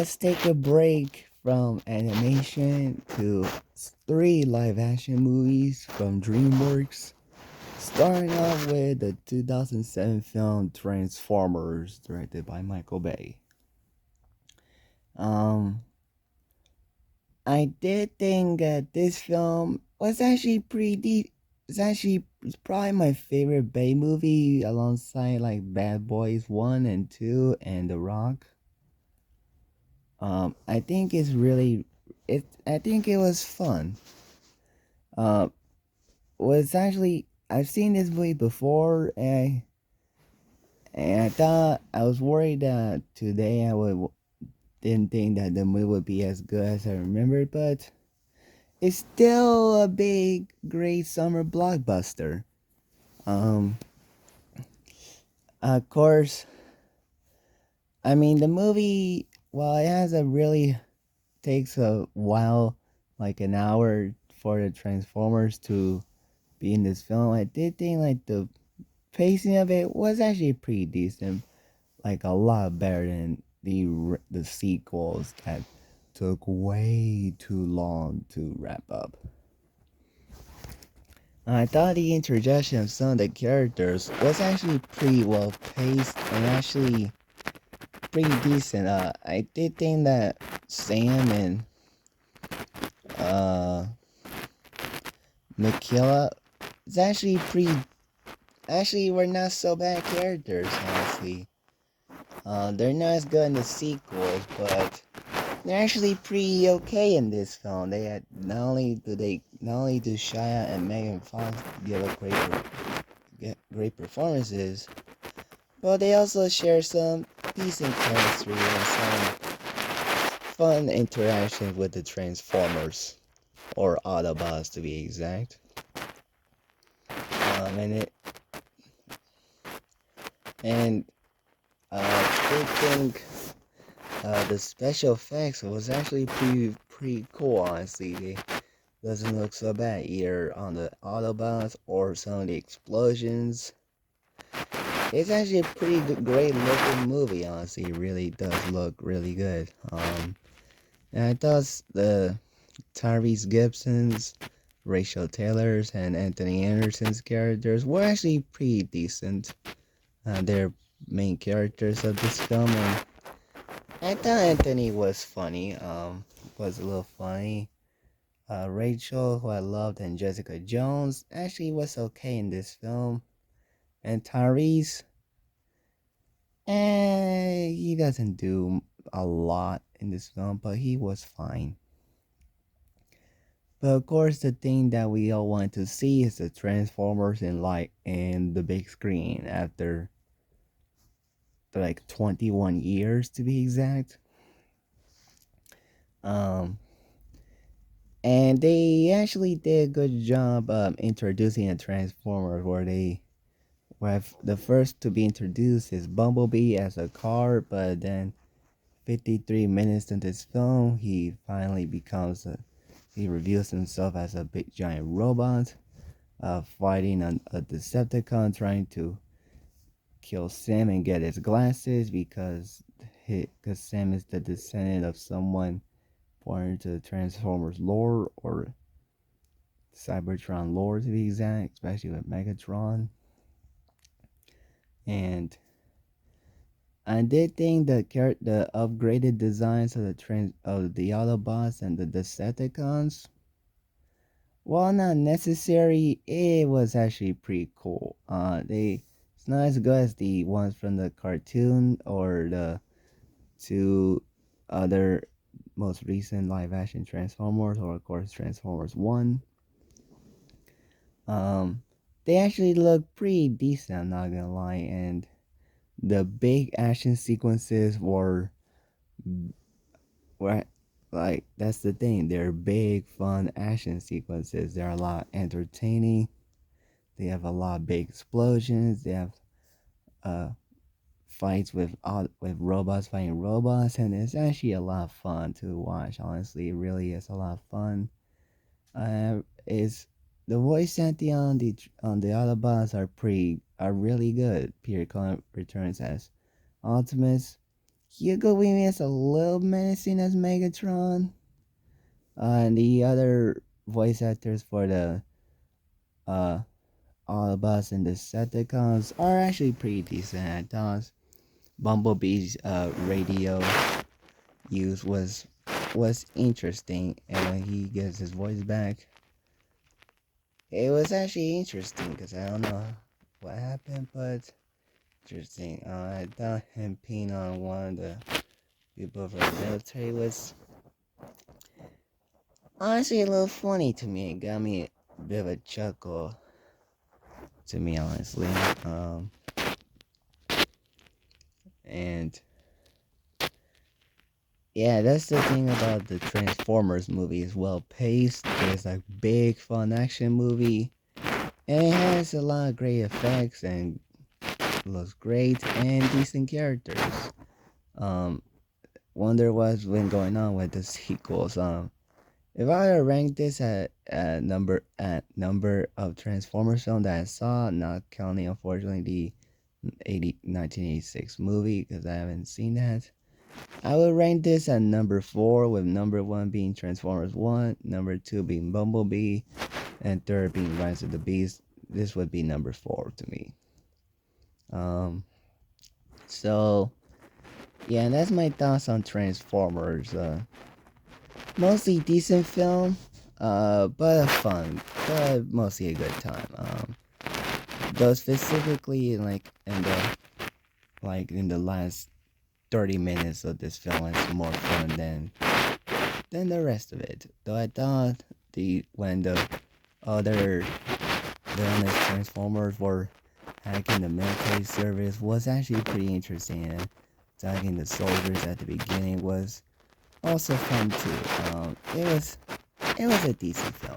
let's take a break from animation to three live action movies from DreamWorks. Starting off with the 2007 film Transformers, directed by Michael Bay. Um, I did think that this film was actually pretty deep. It's probably my favorite Bay movie alongside like Bad Boys 1 and 2 and The Rock. I think it's really I think it was fun. Uh, was actually I've seen this movie before, and I thought I was worried that today I would didn't think that the movie would be as good as I remembered, but it's still a big, great summer blockbuster. Um, of course, I mean the movie. Well, it has a really takes a while, like an hour for the Transformers to be in this film. I did think like the pacing of it was actually pretty decent, like a lot better than the sequels that took way too long to wrap up. I thought the introduction of some of the characters was actually pretty well paced and actually pretty decent. I did think that Sam and uh Mikila is actually pretty. Actually, were not so bad characters, honestly. They're not as good in the sequels, but they're actually pretty okay in this film. They had not only do Shia and Megan Fox give a get great performances, but they also share some decent chemistry and some fun interactions with the Transformers or Autobots to be exact. And it and I think the special effects was actually pretty cool. Honestly, they doesn't look so bad either on the Autobots or some of the explosions. It's actually a pretty good, great looking movie. Honestly, it really does look really good. And I thought the Tyrese Gibson's, Rachel Taylor's, and Anthony Anderson's characters were actually pretty decent. They're main characters of this film, and I thought Anthony was funny. Was a little funny. Rachel, who I loved, and Jessica Jones actually was okay in this film. And Tyrese, he doesn't do a lot in this film, but he was fine. But of course, the thing that we all want to see is the Transformers in the big screen after like 21 years to be exact. Um, and they actually did a good job introducing a Transformer where the first to be introduced is Bumblebee as a car, but then 53 minutes into this film, he reveals himself as a big giant robot, fighting a Decepticon trying to kill Sam and get his glasses because Sam is the descendant of someone born into the Transformers lore or Cybertron lore to be exact, especially with Megatron. And I did think the upgraded designs of the Autobots and the Decepticons, while not necessary, it was actually pretty cool. It's not as good as the ones from the cartoon or the two other most recent live action Transformers, or of course Transformers 1. Um, they actually look pretty decent, I'm not gonna lie, and the big action sequences were like that's the thing. They're big, fun action sequences. They're a lot entertaining. They have a lot of big explosions. They have uh fights with robots fighting robots, and it's actually a lot of fun to watch. Honestly, it really is a lot of fun. Is the voice acting on the Autobots are really good. Peter Cullen returns as Optimus. Hugo Weaving is a little menacing as Megatron. And the other voice actors for the uh Autobots and Decepticons are actually pretty decent. I thought Bumblebee's radio use was interesting, and when he gets his voice back, it was actually interesting because I don't know what happened, but interesting. I thought him peeing on one of the people from the military was honestly a little funny to me. It got me a bit of a chuckle, to me, honestly. And yeah, that's the thing about the Transformers movie. It's well paced. It's like big fun action movie, and it has a lot of great effects and looks great and decent characters. Um, wonder what's been going on with the sequels. If I were to rank this at number of Transformers film that I saw, not counting unfortunately the 1986 movie because I haven't seen that, I would rank this at number 4, with number 1 being Transformers 1, number 2 being Bumblebee, and third being Rise of the Beast. This would be number 4 to me. So yeah, and that's my thoughts on Transformers. Mostly decent film, but fun, but mostly a good time. Though specifically in the last 30 minutes of this film is more fun than the rest of it. Though I thought when the other villainous Transformers were hacking the military service was actually pretty interesting, and attacking the soldiers at the beginning was also fun too. It was a decent film.